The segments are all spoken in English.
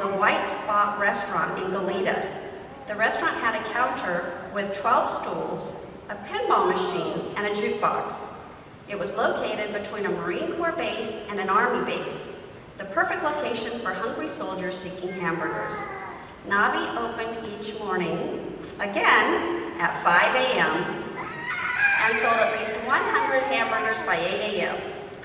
the White Spot restaurant in Goleta. The restaurant had a counter with 12 stools, a pinball machine, and a jukebox. It was located between a Marine Corps base and an Army base, the perfect location for hungry soldiers seeking hamburgers. Nobby opened each morning, again, at 5 a.m. and sold at least 100 hamburgers by 8 a.m.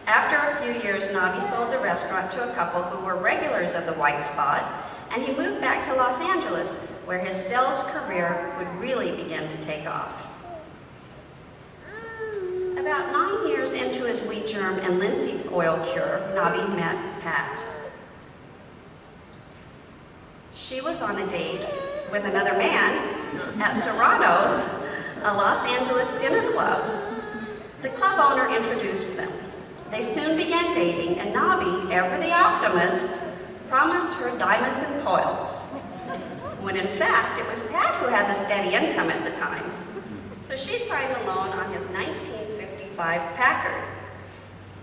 After a few years, Nobby sold the restaurant to a couple who were regulars of the White Spot, and he moved back to Los Angeles, where his sales career would really begin to take off. About 9 years into his wheat germ and linseed oil cure, Nobby met Pat. She was on a date with another man at Serrano's, a Los Angeles dinner club. The club owner introduced them. They soon began dating, and Nobby, ever the optimist, promised her diamonds and pearls, when in fact it was Pat who had the steady income at the time. So she signed the loan on his 1955 Packard.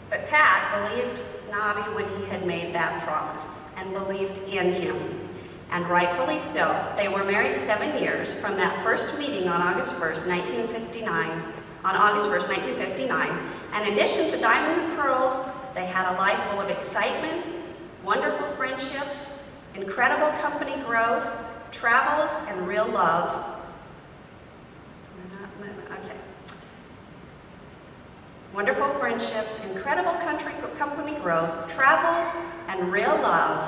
But Pat believed Nobby when he had made that promise, and believed in him. And rightfully so. They were married 7 years from that first meeting on August 1st, 1959. And in addition to diamonds and pearls, they had a life full of excitement, wonderful friendships, incredible company growth, travels, and real love. Wonderful friendships, incredible company growth, travels, and real love,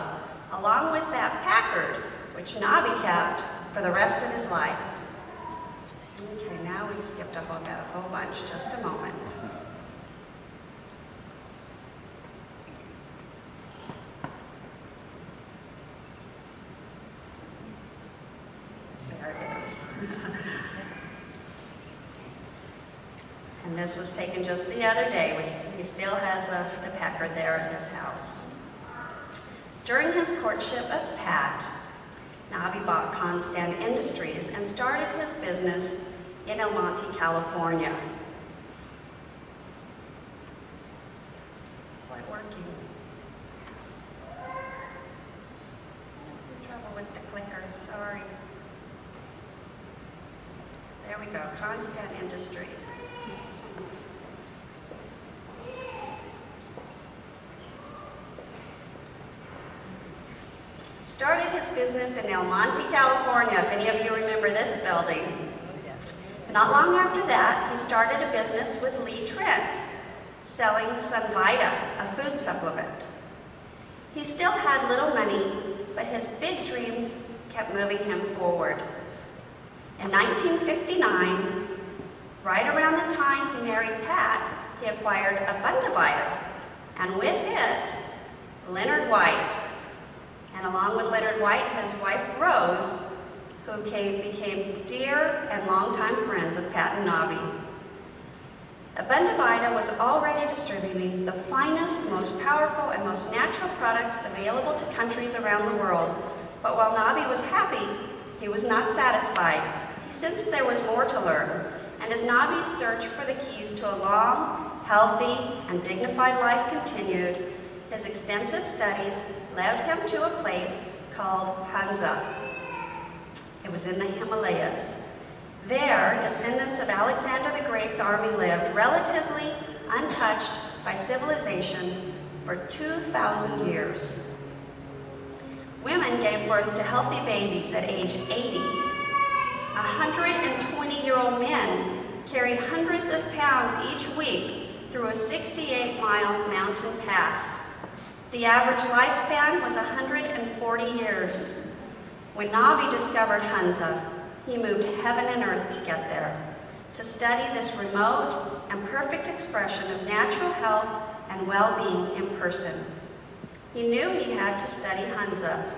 along with that Packard, which Nobby kept for the rest of his life. Okay, now we skipped up about a whole bunch. Just a moment. There it is. And this was taken just the other day. He still has the Packard there at his house. During his courtship of Pat, Nobby bought Constant Industries and started his business in El Monte, California. Quite working. Some trouble with the clicker, sorry. There we go, Constant Industries. Just one moment. Started his business in El Monte, California, if any of you remember this building. Not long after that, he started a business with Lee Trent, selling Sunvita, a food supplement. He still had little money, but his big dreams kept moving him forward. In 1959, right around the time he married Pat, he acquired Abundavita, and with it, Leonard White. And along with Leonard White, his wife Rose, who became dear and longtime friends of Pat and Nobby. Abundavita was already distributing the finest, most powerful, and most natural products available to countries around the world. But while Nobby was happy, he was not satisfied. He sensed there was more to learn. And as Nobby's search for the keys to a long, healthy, and dignified life continued, his extensive studies led him to a place called Hunza. It was in the Himalayas. There, descendants of Alexander the Great's army lived relatively untouched by civilization for 2,000 years. Women gave birth to healthy babies at age 80. 120-year-old men carried hundreds of pounds each week through a 68-mile mountain pass. The average lifespan was 140 years. When Nobby discovered Hunza, he moved heaven and earth to get there, to study this remote and perfect expression of natural health and well-being in person. He knew he had to study Hunza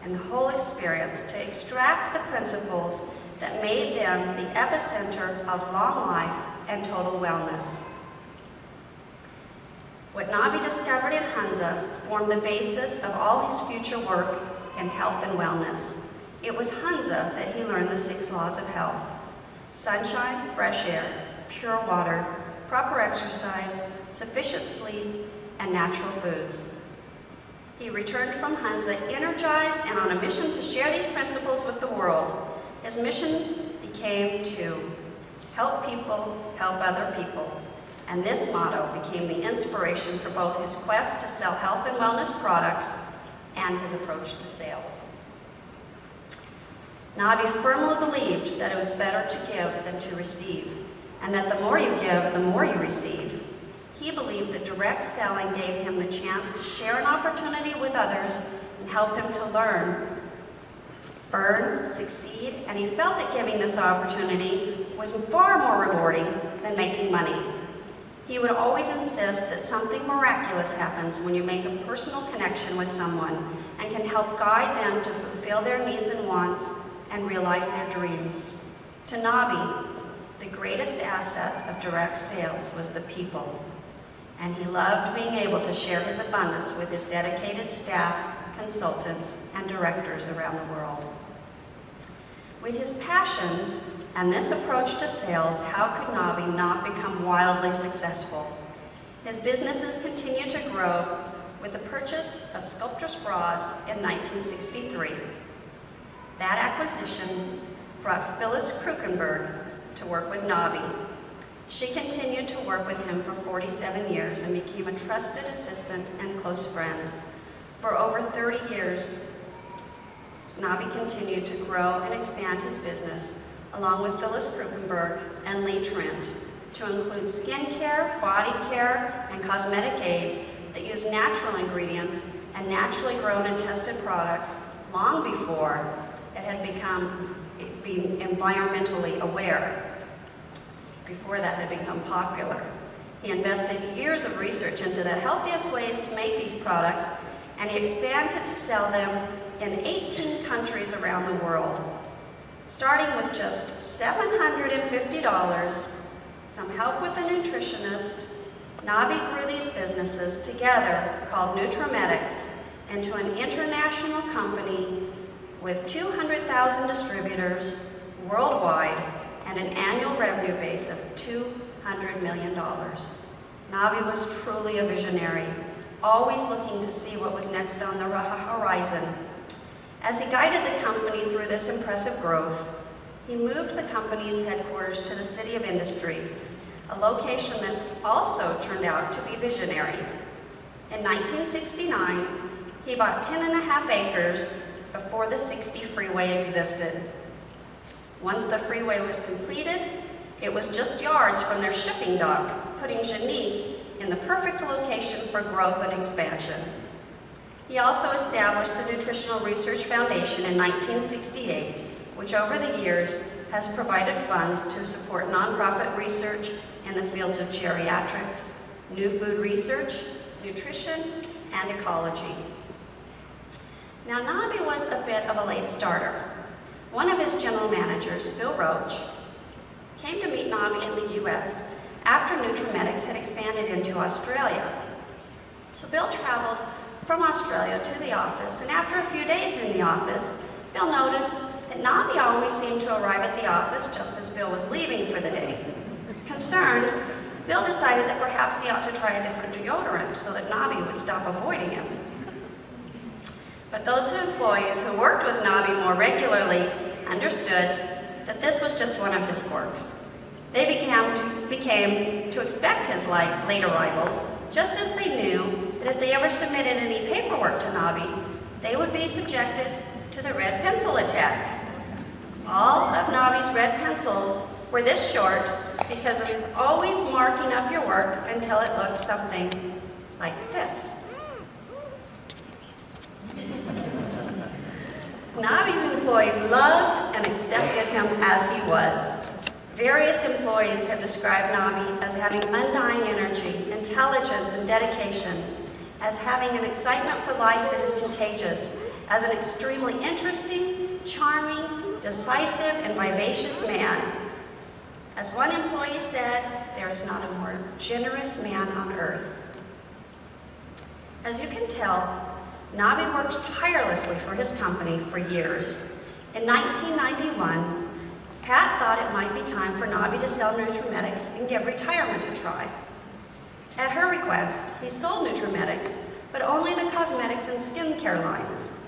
and the whole experience to extract the principles that made them the epicenter of long life and total wellness. What Nobby discovered in Hunza formed the basis of all his future work in health and wellness. It was Hunza that he learned the 6 laws of health: sunshine, fresh air, pure water, proper exercise, sufficient sleep, and natural foods. He returned from Hunza energized and on a mission to share these principles with the world. His mission became to help people help other people. And this motto became the inspiration for both his quest to sell health and wellness products and his approach to sales. Nobby firmly believed that it was better to give than to receive, and that the more you give, the more you receive. He believed that direct selling gave him the chance to share an opportunity with others and help them to learn, earn, succeed, and he felt that giving this opportunity was far more rewarding than making money. He would always insist that something miraculous happens when you make a personal connection with someone and can help guide them to fulfill their needs and wants and realize their dreams. To Nobby, the greatest asset of direct sales was the people, and he loved being able to share his abundance with his dedicated staff, consultants, and directors around the world. With his passion and this approach to sales, how could Nobby not become wildly successful? His businesses continued to grow with the purchase of Sculptress Bras in 1963. That acquisition brought Phyllis Krukenberg to work with Nobby. She continued to work with him for 47 years and became a trusted assistant and close friend. For over 30 years, Nobby continued to grow and expand his business, along with Phyllis Krukenberg and Lee Trent, to include skincare, body care, and cosmetic aids that use natural ingredients and naturally grown and tested products long before it had become environmentally aware, before that had become popular. He invested years of research into the healthiest ways to make these products, and he expanded to sell them in 18 countries around the world. Starting with just $750, some help with a nutritionist, Nobby grew these businesses together, called Nutrimetics, into an international company with 200,000 distributors worldwide and an annual revenue base of $200 million. Nobby was truly a visionary, always looking to see what was next on the horizon. As he guided the company through this impressive growth, he moved the company's headquarters to the City of Industry, a location that also turned out to be visionary. In 1969, he bought 10.5 acres before the 60 freeway existed. Once the freeway was completed, it was just yards from their shipping dock, putting Genique in the perfect location for growth and expansion. He also established the Nutritional Research Foundation in 1968, which over the years has provided funds to support nonprofit research in the fields of geriatrics, new food research, nutrition, and ecology. Now, Nobby was a bit of a late starter. One of his general managers, Bill Roach, came to meet Nobby in the US after Nutrimetics had expanded into Australia. So Bill traveled from Australia to the office, and after a few days in the office, Bill noticed that Nobby always seemed to arrive at the office just as Bill was leaving for the day. Concerned, Bill decided that perhaps he ought to try a different deodorant so that Nobby would stop avoiding him. But those employees who worked with Nobby more regularly understood that this was just one of his quirks. They became to expect his late arrivals, just as they knew that if they ever submitted any paperwork to Nobby, they would be subjected to the red pencil attack. All of Nobby's red pencils were this short because he was always marking up your work until it looked something like this. Nobby's employees loved and accepted him as he was. Various employees have described Nobby as having undying energy, intelligence, and dedication, as having an excitement for life that is contagious, as an extremely interesting, charming, decisive, and vivacious man. As one employee said, there is not a more generous man on earth. As you can tell, Nobby worked tirelessly for his company for years. In 1991, Pat thought it might be time for Nobby to sell Nutrimetics and give retirement a try. At her request, he sold Nutrimetics, but only the cosmetics and skincare lines.